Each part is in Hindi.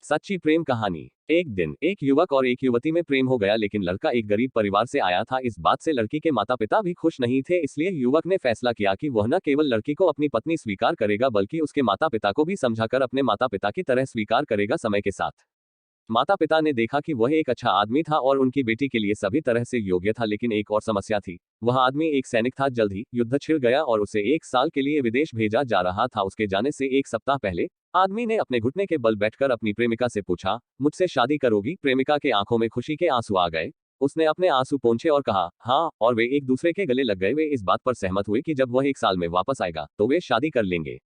सच्ची प्रेम कहानी। एक दिन एक युवक और एक युवती में प्रेम हो गया, लेकिन लड़का एक गरीब परिवार से आया था। इस बात से लड़की के माता पिता भी खुश नहीं थे, इसलिए युवक ने फैसला किया कि वह न केवल लड़की को अपनी पत्नी स्वीकार करेगा बल्कि उसके माता पिता को भी समझाकर अपने माता पिता की तरह स्वीकार करेगा। समय के साथ माता पिता ने देखा कि वह एक अच्छा आदमी था और उनकी बेटी के लिए सभी तरह से योग्य था, लेकिन एक और समस्या थी। वह आदमी एक सैनिक था। जल्द ही युद्ध छिड़ गया और उसे 1 साल के लिए विदेश भेजा जा रहा था। उसके जाने से 1 सप्ताह पहले आदमी ने अपने घुटने के बल बैठकर अपनी प्रेमिका से पूछा, मुझसे शादी करोगी? प्रेमिका के आंखों में खुशी के आंसू आ गए। उसने अपने आंसू पोंछे और कहा, हाँ, और वे एक दूसरे के गले लग गए। वे इस बात पर सहमत हुए कि जब वह 1 साल में वापस आएगा तो वे शादी कर लेंगे।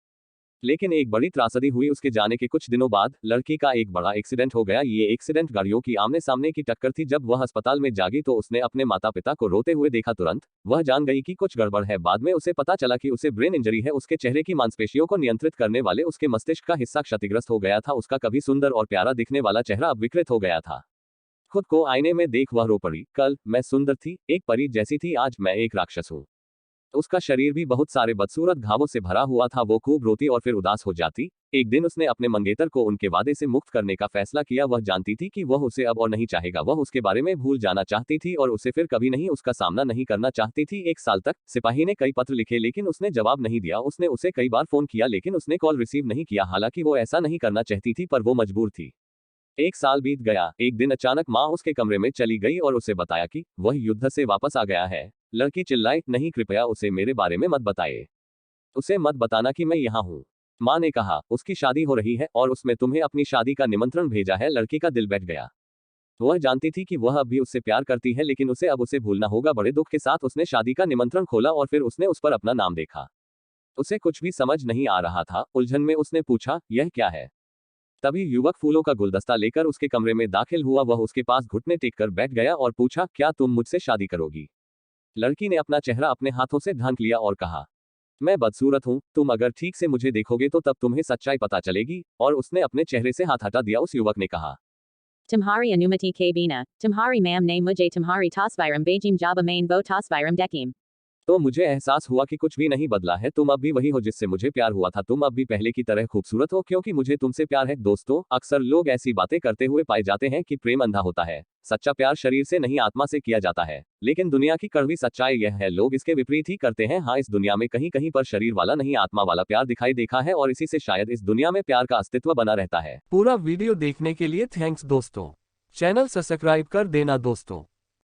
लेकिन एक बड़ी त्रासदी हुई। उसके जाने के कुछ दिनों बाद लड़की का एक बड़ा एक्सीडेंट हो गया। ये एक्सीडेंट गाड़ियों की आमने सामने की टक्कर थी। जब वह अस्पताल में जागी तो उसने अपने माता पिता को रोते हुए देखा। तुरंत वह जान गई कि कुछ गड़बड़ है। बाद में उसे पता चला कि उसे ब्रेन इंजरी है। उसके चेहरे की मांसपेशियों को नियंत्रित करने वाले उसके मस्तिष्क का हिस्सा क्षतिग्रस्त हो गया था। उसका कभी सुंदर और प्यारा दिखने वाला चेहरा अब विकृत हो गया था। खुद को आईने में देख वह रो पड़ी। कल मैं सुंदर थी, एक परी जैसी थी, आज मैं एक राक्षस हूँ। उसका शरीर भी बहुत सारे बदसूरत घावों से भरा हुआ था। वो खूब रोती और फिर उदास हो जाती। एक दिन उसने अपने मंगेतर को उनके वादे से मुक्त करने का फैसला किया। वह जानती थी कि वह उसे अब और नहीं चाहेगा। वह उसके बारे में भूल जाना चाहती थी और उसे फिर कभी नहीं उसका सामना नहीं करना चाहती थी। 1 साल तक सिपाही ने कई पत्र लिखे लेकिन उसने जवाब नहीं दिया। उसने उसे कई बार फोन किया लेकिन उसने कॉल रिसीव नहीं किया। हालांकि वो ऐसा नहीं करना चाहती थी पर वो मजबूर थी। 1 साल बीत गया। एक दिन अचानक माँ उसके कमरे में चली गई और उसे बताया कि वह युद्ध से वापस आ गया है। लड़की चिल्लाई, नहीं, कृपया उसे मेरे बारे में मत बताइए। उसे मत बताना कि मैं यहाँ हूँ। माँ ने कहा, उसकी शादी हो रही है और उसमें तुम्हें अपनी शादी का निमंत्रण भेजा है। लड़की का दिल बैठ गया। वह जानती थी कि वह अब भी उससे प्यार करती है, लेकिन उसे अब उसे भूलना होगा। बड़े दुख के साथ उसने शादी का निमंत्रण खोला और फिर उसने उस पर अपना नाम देखा। उसे कुछ भी समझ नहीं आ रहा था। उलझन में उसने पूछा, यह क्या है? तभी युवक फूलों का गुलदस्ता लेकर उसके कमरे में दाखिल हुआ। वह उसके पास घुटने टेक कर बैठ गया और पूछा, क्या तुम मुझसे शादी करोगी? लड़की ने अपना चेहरा अपने हाथों से ढांक लिया और कहा, मैं बदसूरत हूँ, तुम अगर ठीक से मुझे देखोगे तो तब तुम्हें सच्चाई पता चलेगी। और उसने अपने चेहरे से हाथ हटा दिया। उस युवक ने कहा, Tumhari anumati ke bina, tumhari mam ne mujhe tumhari tasviram bejim jaba main bo tasviram dekim. तो मुझे एहसास हुआ कि कुछ भी नहीं बदला है। तुम अब भी वही हो जिससे मुझे प्यार हुआ था। तुम अब भी पहले की तरह खूबसूरत हो क्योंकि मुझे तुमसे प्यार है। दोस्तों, अक्सर लोग ऐसी बातें करते हुए पाए जाते हैं कि प्रेम अंधा होता है। सच्चा प्यार शरीर से नहीं आत्मा से किया जाता है। लेकिन दुनिया की कड़वी सच्चाई यह है, लोग इसके विपरीत ही करते हैं। हाँ, इस दुनिया में कहीं कहीं पर शरीर वाला नहीं आत्मा वाला प्यार दिखाई देखा है और इसी से शायद इस दुनिया में प्यार का अस्तित्व बना रहता है। पूरा वीडियो देखने के लिए थैंक्स दोस्तों। चैनल सब्सक्राइब कर देना दोस्तों।